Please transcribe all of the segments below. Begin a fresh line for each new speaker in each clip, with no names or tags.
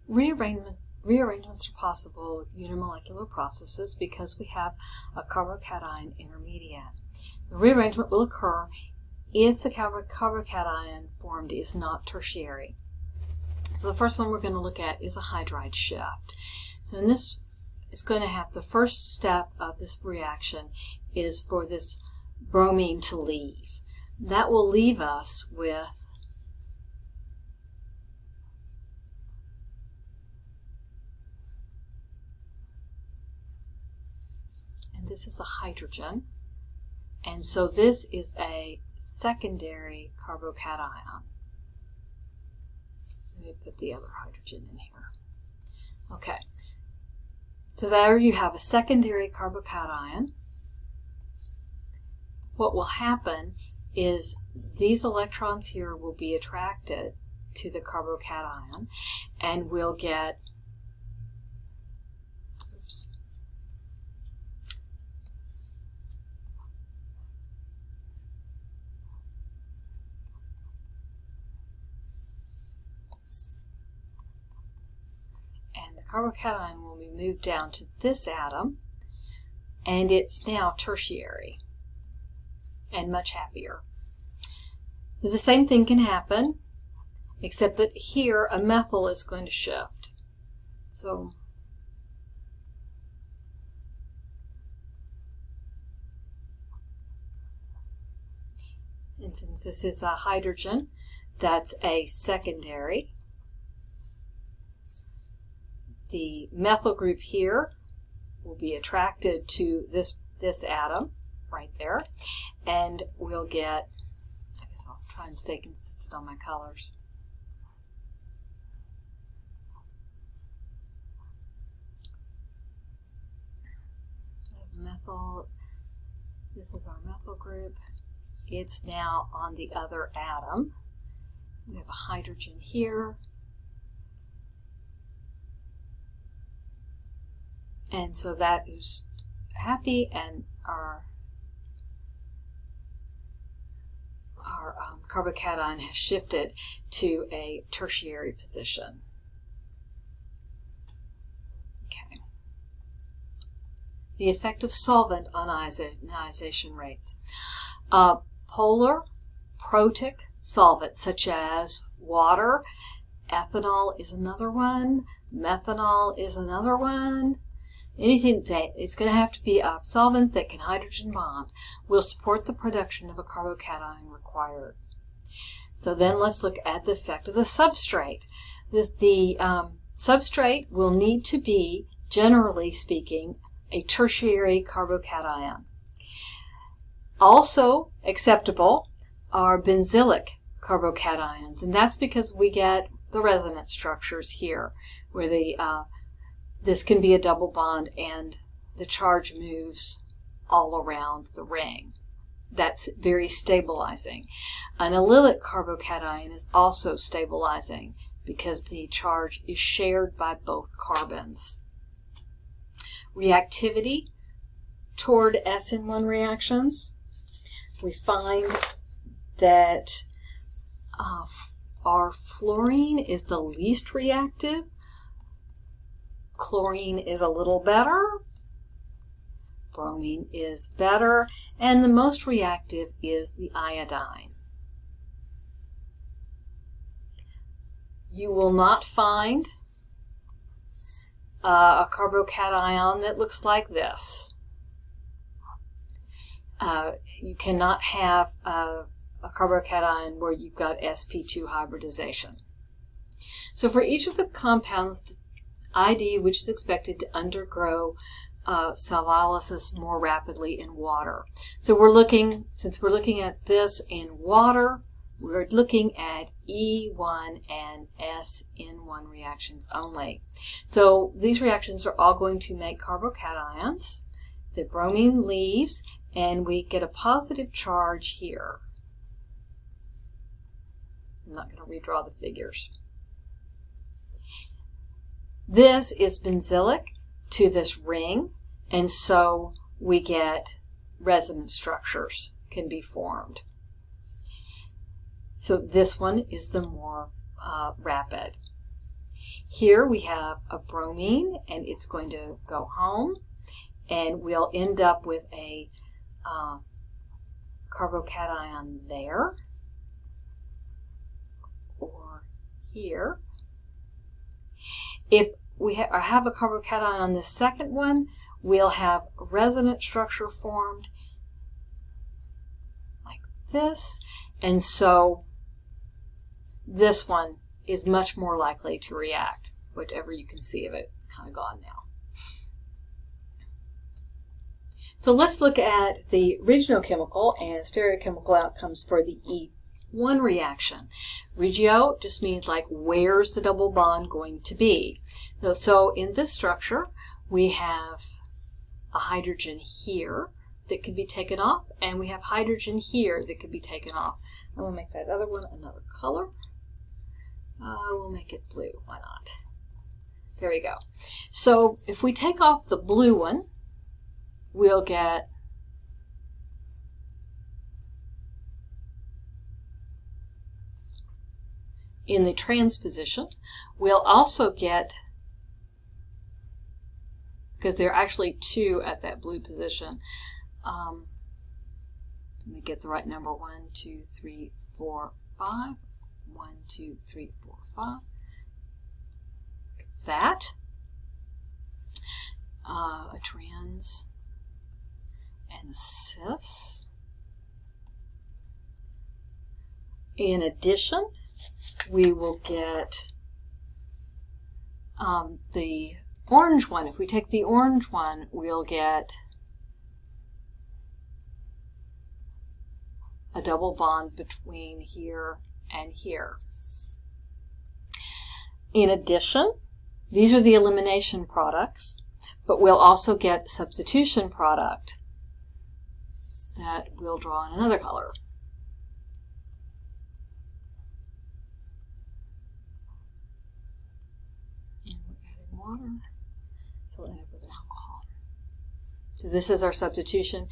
Rearrangements are possible with unimolecular processes because we have a carbocation intermediate. The rearrangement will occur if the carbocation formed is not tertiary. So the first one we're going to look at is a hydride shift. So in this, it's going to have the first step of this reaction is for this bromine to leave. That will leave us with this is a hydrogen, and so this is a secondary carbocation. Let me put the other hydrogen in here. Okay, so there you have a secondary carbocation. What will happen is these electrons here will be attracted to the carbocation, and we'll get carbocation will be moved down to this atom, and it's now tertiary and much happier. The same thing can happen, except that here a methyl is going to shift. So and since this is a hydrogen, that's a secondary. The methyl group here will be attracted to this atom right there, and we'll get, I guess I'll try and stay consistent on my colors. Methyl, this is our methyl group. It's now on the other atom. We have a hydrogen here. And so that is happy, and our carbocation has shifted to a tertiary position. Okay. The effect of solvent on ionization rates. Polar protic solvents such as water, ethanol is another one, methanol is another one. Anything that it's going to have to be a solvent that can hydrogen bond will support the production of a carbocation required. So then let's look at the effect of the substrate. The substrate will need to be, generally speaking, a tertiary carbocation. Also acceptable are benzylic carbocations, and that's because we get the resonance structures here where the this can be a double bond and the charge moves all around the ring. That's very stabilizing. An allylic carbocation is also stabilizing because the charge is shared by both carbons. Reactivity toward SN1 reactions. We find that our fluorine is the least reactive. Chlorine is a little better, bromine is better, and the most reactive is the iodine. You will not find a carbocation that looks like this. You cannot have a carbocation where you've got sp2 hybridization. So for each of the compounds, ID, which is expected to undergo salicylasis more rapidly in water. So since we're looking at this in water, we're looking at E1 and SN1 reactions only. So these reactions are all going to make carbocations. The bromine leaves, and we get a positive charge here. I'm not going to redraw the figures. This is benzylic to this ring, and so we get resonance structures can be formed. So this one is the more rapid. Here we have a bromine, and it's going to go home, and we'll end up with a carbocation there, or here. If we have a carbocation on the second one, we'll have a resonance structure formed like this, and so this one is much more likely to react. Whatever you can see of it, it's kind of gone now. So let's look at the regiochemical and stereochemical outcomes for the E1 reaction. Regio just means like, where's the double bond going to be? So in this structure, we have a hydrogen here that could be taken off, and we have hydrogen here that could be taken off. And we'll make that other one another color. We'll make it blue. Why not? There we go. So if we take off the blue one, we'll get in the trans position. We'll also get, because there are actually two at that blue position, let me get the right number. 1, 2, 3, 4, 5. 1, 2, 3, 4, 5. That. A trans and a cis. In addition, we will get the orange one. If we take the orange one, we'll get a double bond between here and here. In addition, these are the elimination products, but we'll also get substitution product that we'll draw in another color. And we're adding water, so we'll end up with an alcohol. So this is our substitution.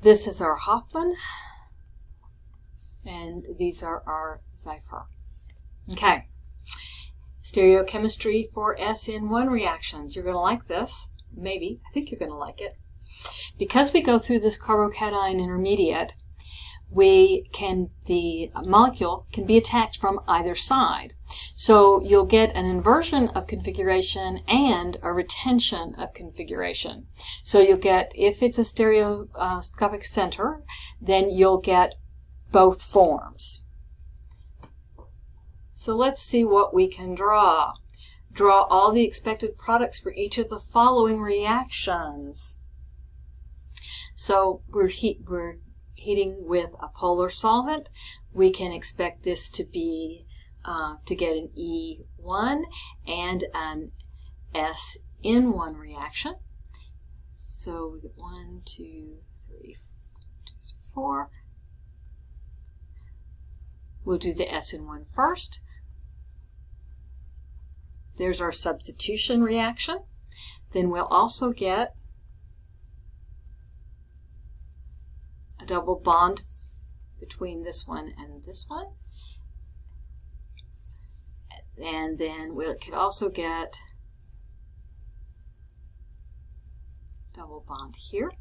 This is our Hoffman, and these are our Zephyr. Okay, stereochemistry for SN1 reactions. You're going to like this, maybe. I think you're going to like it. Because we go through this carbocation intermediate, the molecule can be attacked from either side. So you'll get an inversion of configuration and a retention of configuration. So you'll get, if it's a stereoscopic center, then you'll get both forms. So let's see what we can draw. Draw all the expected products for each of the following reactions. So we're heating with a polar solvent. We can expect this to be to get an E1 and an SN1 reaction. So we get 1, 2, 3, 4. We'll do the SN1 first. There's our substitution reaction. Then we'll also get a double bond between this one and this one. And then we could also get double bond here.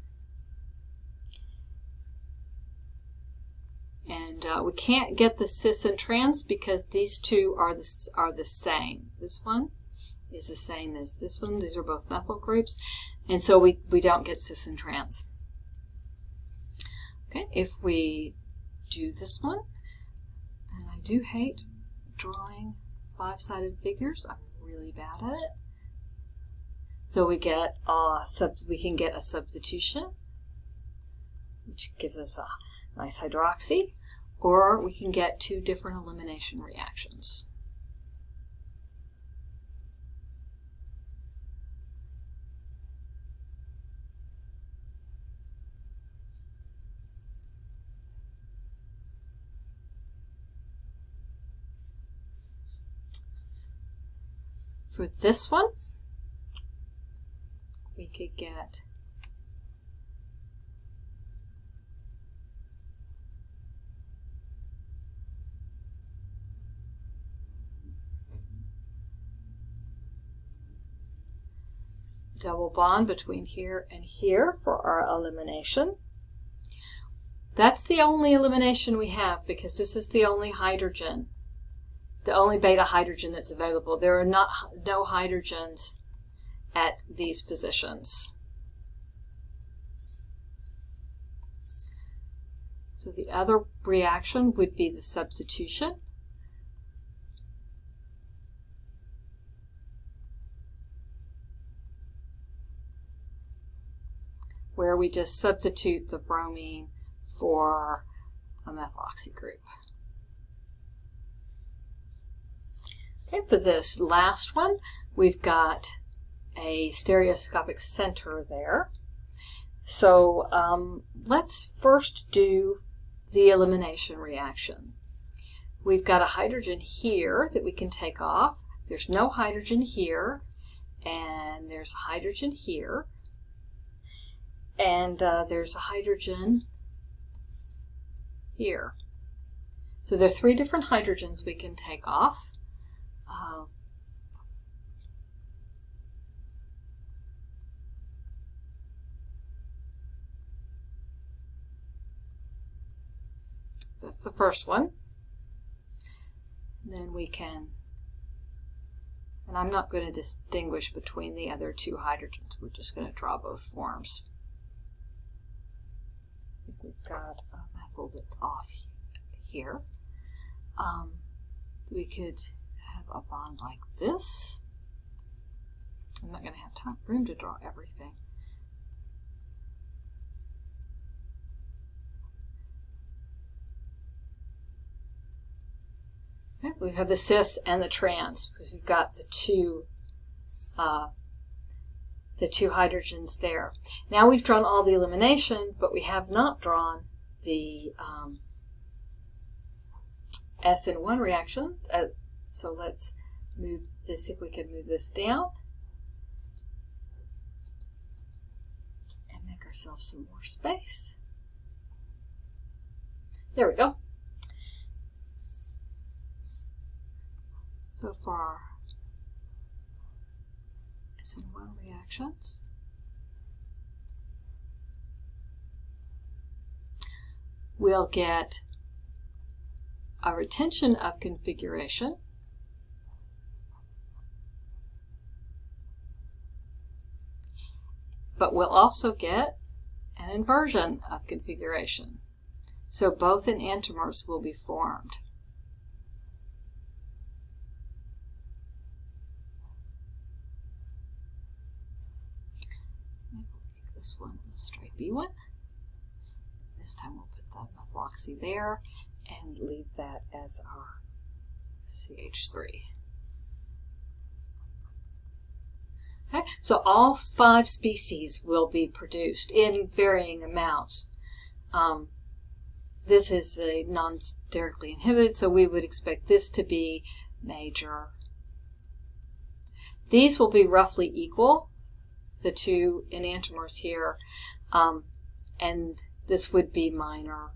And we can't get the cis and trans because these two are the same. This one is the same as this one. These are both methyl groups. And so we don't get cis and trans. Okay, if we do this one, and I do hate drawing 5-sided figures. I'm really bad at it. So we get we can get a substitution, which gives us a nice hydroxy, or we can get two different elimination reactions. For this one, we could get double bond between here and here for our elimination. That's the only elimination we have because this is the only hydrogen, the only beta hydrogen that's available. There are no hydrogens at these positions. So the other reaction would be the substitution. Where we just substitute the bromine for a methoxy group. Okay, for this last one, we've got a stereoscopic center there. So let's first do the elimination reaction. We've got a hydrogen here that we can take off. There's no hydrogen here, and there's a hydrogen here, and there's a hydrogen here. So there are 3 different hydrogens we can take off. That's the first one. And then we can, and I'm not going to distinguish between the other 2 hydrogens. We're just going to draw both forms. I think we've got a methyl that's off here. We could have a bond like this. I'm not going to have room to draw everything. Okay, we have the cis and the trans because we've got the two hydrogens there. Now we've drawn all the elimination, but we have not drawn the SN1 reaction. So let's move this, if we can move this down and make ourselves some more space. There we go. So for our SN1 reactions, we'll get a retention of configuration, but we'll also get an inversion of configuration. So both enantiomers will be formed. This one, the stripey one. This time we'll put the methoxy there and leave that as our CH3. Okay, so all 5 species will be produced in varying amounts. This is a non-sterically inhibited, so we would expect this to be major. These will be roughly equal, the 2 enantiomers here, and this would be minor